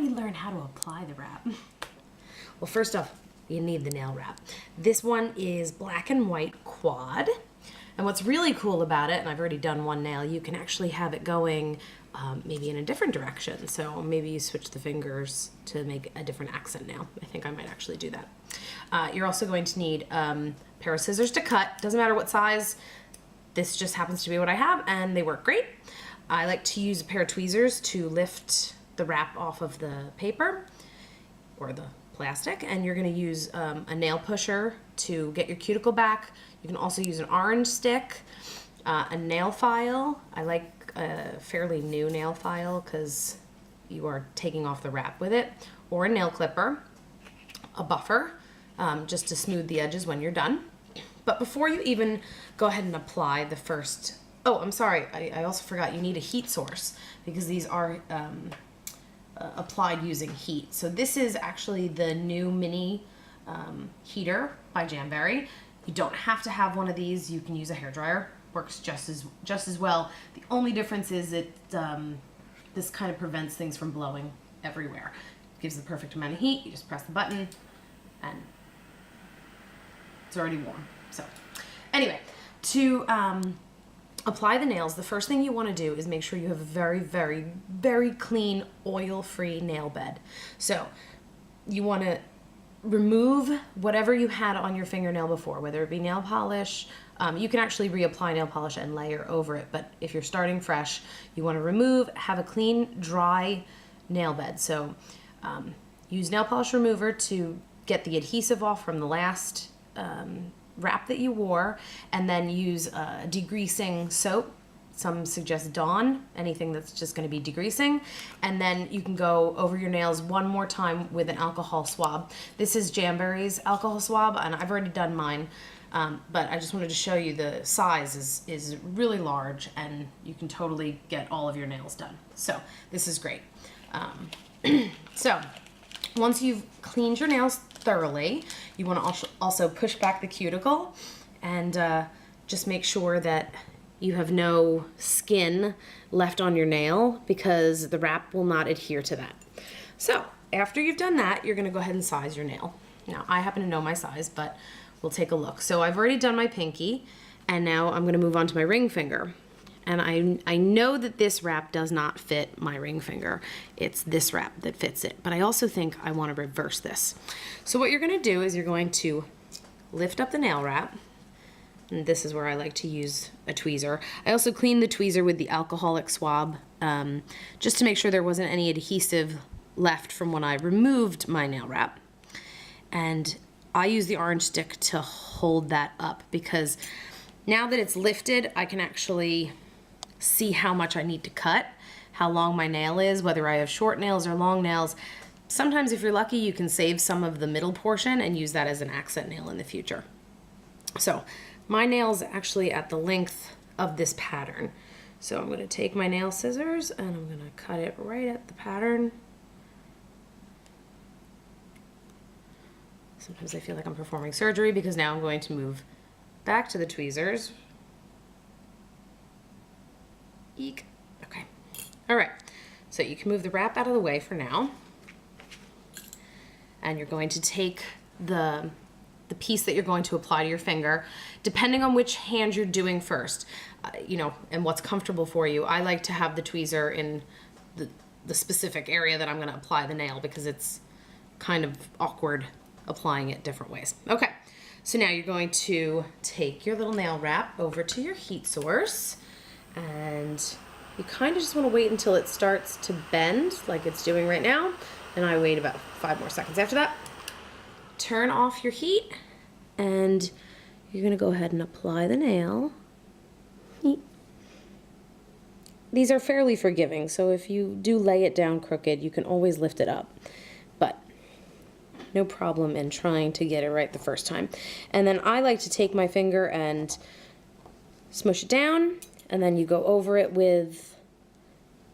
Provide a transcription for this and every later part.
we learn how to apply the wrap? Well, first off, you need the nail wrap. This one is black and white quad. And what's really cool about it, and I've already done one nail, you can actually have it going maybe in a different direction. So maybe you switch the fingers to make a different accent nail. I think I might actually do that. You're also going to need a pair of scissors to cut. Doesn't matter what size. This just happens to be what I have, and they work great. I like to use a pair of tweezers to lift the wrap off of the paper or the plastic, and you're going to use a nail pusher to get your cuticle back. You can also use an orange stick, a nail file. I like a fairly new nail file because you are taking off the wrap with it, or a nail clipper, a buffer, just to smooth the edges when you're done. But before you even go ahead and apply the first, oh, I'm sorry, I also forgot, you need a heat source because these are applied using heat. So this is actually the new mini heater by Jamberry. You don't have to have one of these. You can use a hairdryer. Works just as well. The only difference is this kind of prevents things from blowing everywhere. Gives the perfect amount of heat. You just press the button and it's already warm. So anyway, to apply the nails, the first thing you want to do is make sure you have a very, very, very clean, oil-free nail bed. So you want to remove whatever you had on your fingernail before, whether it be nail polish. You can actually reapply nail polish and layer over it, but if you're starting fresh, you want to have a clean, dry nail bed. So use nail polish remover to get the adhesive off from the last wrap that you wore, and then use degreasing soap. Some suggest Dawn, anything that's just going to be degreasing. And then you can go over your nails one more time with an alcohol swab. This is Jamberry's alcohol swab, and I've already done mine. But I just wanted to show you the size is really large, and you can totally get all of your nails done. So this is great. So once you've cleaned your nails thoroughly, you want to also push back the cuticle and just make sure that you have no skin left on your nail because the wrap will not adhere to that. So after you've done that, you're going to go ahead and size your nail. Now, I happen to know my size, but we'll take a look. So I've already done my pinky, and now I'm going to move on to my ring finger. And I know that this wrap does not fit my ring finger. It's this wrap that fits it. But I also think I want to reverse this. So what you're going to do is you're going to lift up the nail wrap. And this is where I like to use a tweezer. I also cleaned the tweezer with the alcoholic swab just to make sure there wasn't any adhesive left from when I removed my nail wrap. And I use the orange stick to hold that up because now that it's lifted, I can actually see how much I need to cut, how long my nail is, whether I have short nails or long nails. Sometimes if you're lucky, you can save some of the middle portion and use that as an accent nail in the future. So my nail's actually at the length of this pattern. So I'm going to take my nail scissors and I'm going to cut it right at the pattern. Sometimes I feel like I'm performing surgery because now I'm going to move back to the tweezers. Eek. Okay. All right. So you can move the wrap out of the way for now. And you're going to take the piece that you're going to apply to your finger, depending on which hand you're doing first, and what's comfortable for you. I like to have the tweezer in the specific area that I'm going to apply the nail because it's kind of awkward applying it different ways. Okay, so now you're going to take your little nail wrap over to your heat source, and you kind of just want to wait until it starts to bend like it's doing right now, and I wait about 5 more seconds after that. Turn off your heat, and you're going to go ahead and apply the nail. These are fairly forgiving, so if you do lay it down crooked, you can always lift it up. But no problem in trying to get it right the first time. And then I like to take my finger and smush it down, and then you go over it with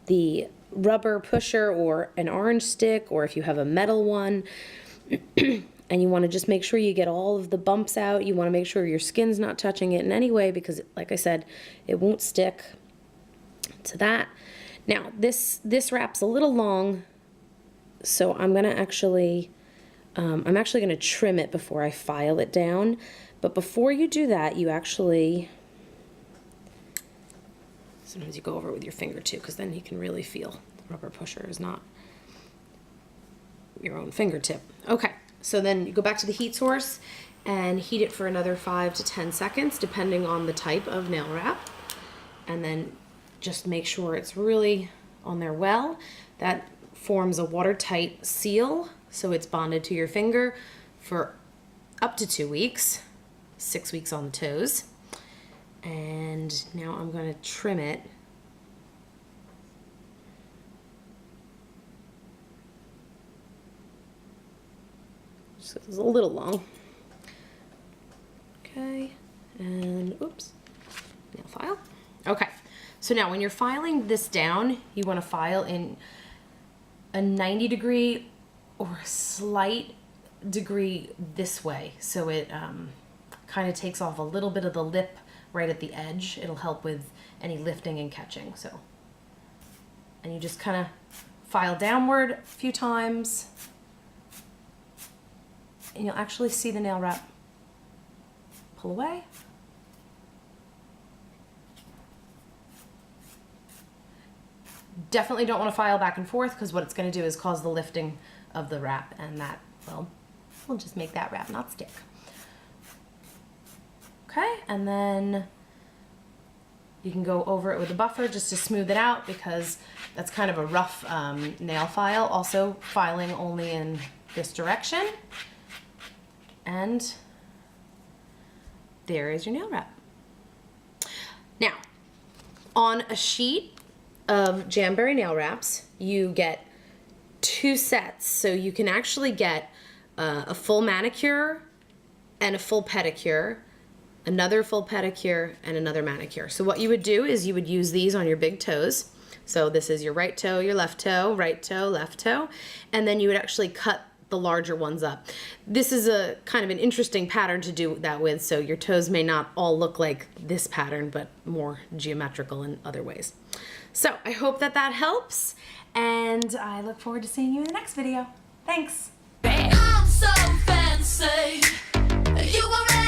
the rubber pusher or an orange stick, or if you have a metal one. And you want to just make sure you get all of the bumps out. You want to make sure your skin's not touching it in any way because, like I said, it won't stick to that. Now, this wrap's a little long, So I'm gonna actually, I'm actually gonna trim it before I file it down. But before you do that, you actually, sometimes you go over it with your finger too, because then you can really feel the rubber pusher is not your own fingertip. Okay, so then you go back to the heat source and heat it for another 5 to 10 seconds, depending on the type of nail wrap. And then just make sure it's really on there well. That forms a watertight seal, so it's bonded to your finger for up to 2 weeks, 6 weeks on the toes. And now I'm going to trim it. So it's a little long. Okay, and oops, nail file. Okay, so now when you're filing this down, you want to file in a 90-degree or a slight degree this way, so it kind of takes off a little bit of the lip right at the edge. It'll help with any lifting and catching. So, and you just kind of file downward a few times, and you'll actually see the nail wrap pull away. Definitely don't want to file back and forth, because what it's going to do is cause the lifting of the wrap, and that, well, will just make that wrap not stick. Okay, and then you can go over it with a buffer just to smooth it out, because that's kind of a rough nail file. Also filing only in this direction. And there is your nail wrap. Now, on a sheet of Jamberry Nailwraps, you get 2 sets. So you can actually get a full manicure and a full pedicure, another full pedicure, and another manicure. So what you would do is you would use these on your big toes. So this is your right toe, your left toe, right toe, left toe, and then you would actually cut the larger ones up. This is a kind of an interesting pattern to do that with, so your toes may not all look like this pattern, but more geometrical in other ways. So I hope that that helps, and I look forward to seeing you in the next video. Thanks. I'm so fancy. You were